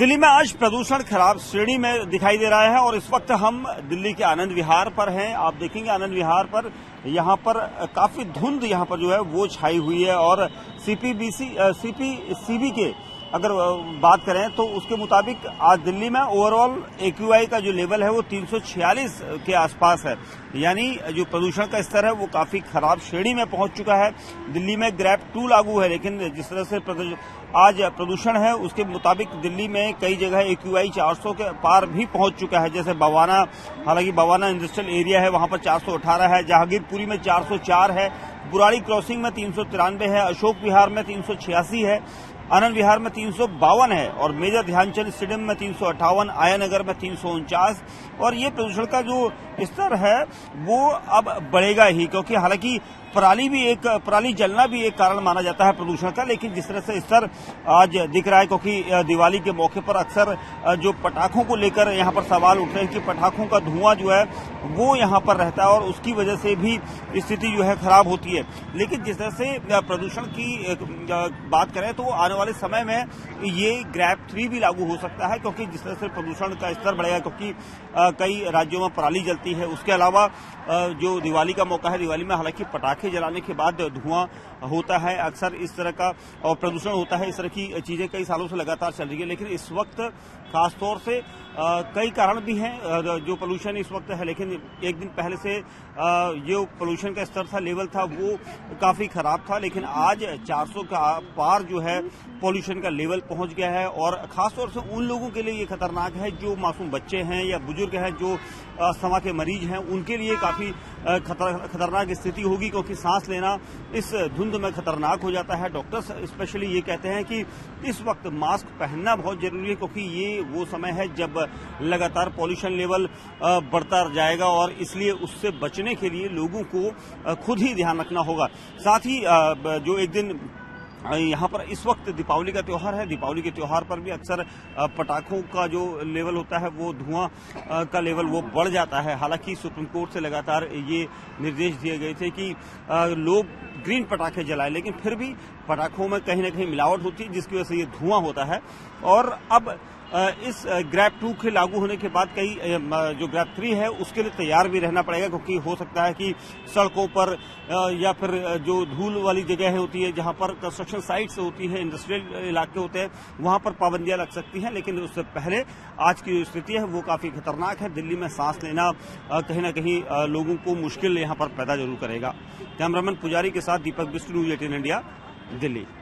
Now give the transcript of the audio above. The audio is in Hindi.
दिल्ली में आज प्रदूषण खराब श्रेणी में दिखाई दे रहा है और इस वक्त हम दिल्ली के आनंद विहार पर हैं। आप देखेंगे आनंद विहार पर यहाँ पर काफी धुंध यहाँ पर जो है वो छाई हुई है और सीपीसीबी के अगर बात करें तो उसके मुताबिक आज दिल्ली में ओवरऑल एक्यूआई का जो लेवल है वो 346 के आसपास है, यानी जो प्रदूषण का स्तर है वो काफी खराब श्रेणी में पहुंच चुका है। दिल्ली में ग्रैप 2 लागू है, लेकिन जिस तरह से आज प्रदूषण है उसके मुताबिक दिल्ली में कई जगह एक्यूआई 400 के पार भी पहुंच चुका है। जैसे बवाना, हालांकि बवाना इंडस्ट्रियल एरिया है, वहां पर 418 है, जहांगीरपुरी में 404 है, बुराड़ी क्रॉसिंग में 393 है, अशोक विहार में 386 है, आनंद विहार में 352 है और मेजर ध्यानचंद स्टेडियम में 358, आया नगर में 349। और ये प्रदूषण का जो स्तर है वो अब बढ़ेगा ही, क्योंकि हालांकि पराली जलना भी एक कारण माना जाता है प्रदूषण का, लेकिन जिस तरह से स्तर आज दिख रहा है, क्योंकि दिवाली के मौके पर अक्सर जो पटाखों को लेकर यहाँ पर सवाल उठ रहे हैं कि पटाखों का धुआं जो है वो यहाँ पर रहता है और उसकी वजह से भी स्थिति जो है खराब होती है। लेकिन जिस तरह से प्रदूषण की बात करें तो आने वाले समय में ये ग्रैप 3 भी लागू हो सकता है, क्योंकि जिस तरह से प्रदूषण का स्तर बढ़ेगा, क्योंकि कई राज्यों में पराली जलती है। उसके अलावा जो दिवाली का मौका है, दिवाली में हालांकि पटाखे जलाने के बाद धुआं होता है, अक्सर इस तरह का और प्रदूषण होता है। इस तरह की चीजें कई सालों से लगातार चल रही है, लेकिन इस वक्त खासतौर से कई कारण भी हैं जो पोल्यूशन इस वक्त है, लेकिन एक दिन पहले से जो पोल्यूशन का स्तर था, लेवल था, वो काफी खराब था, लेकिन आज 400 का पार जो है पोल्यूशन का लेवल पहुंच गया है। और खासतौर से उन लोगों के लिए ये खतरनाक है जो मासूम बच्चे हैं या बुजुर्ग हैं, जो अस्थमा के मरीज हैं, उनके लिए काफी खतरनाक स्थिति होगी, क्योंकि सांस लेना इस धुंध में खतरनाक हो जाता है। डॉक्टर्स स्पेशली ये कहते हैं कि इस वक्त मास्क पहनना बहुत जरूरी है, क्योंकि ये वो समय है जब लगातार पॉल्यूशन लेवल बढ़ता जाएगा और इसलिए उससे बचने के लिए लोगों को खुद ही ध्यान रखना होगा। साथ ही जो एक दिन यहाँ पर इस वक्त दीपावली का त्यौहार है, दीपावली के त्यौहार पर भी अक्सर पटाखों का जो लेवल होता है वो धुआं का लेवल वो बढ़ जाता है। हालांकि सुप्रीम कोर्ट से लगातार ये निर्देश दिए गए थे कि लोग ग्रीन पटाखे जलाएं, लेकिन फिर भी पटाखों में कहीं न कहीं मिलावट होती है, जिसकी वजह से ये धुआं होता है। और अब इस ग्रैप 2 के लागू होने के बाद कई जो ग्रैप 3 है उसके लिए तैयार भी रहना पड़ेगा, क्योंकि हो सकता है कि सड़कों पर या फिर जो धूल वाली जगह होती है, जहां पर कंस्ट्रक्शन साइट्स होती है, इंडस्ट्रियल इलाके होते हैं, वहां पर पाबंदियां लग सकती हैं। लेकिन उससे पहले आज की जो स्थिति है वो काफी खतरनाक है। दिल्ली में सांस लेना कहीं न कहीं लोगों को मुश्किल यहाँ पर पैदा जरूर करेगा। कैमरामैन पुजारी के साथ दीपक बिष्ट, न्यूज़ 18 इंडिया, दिल्ली।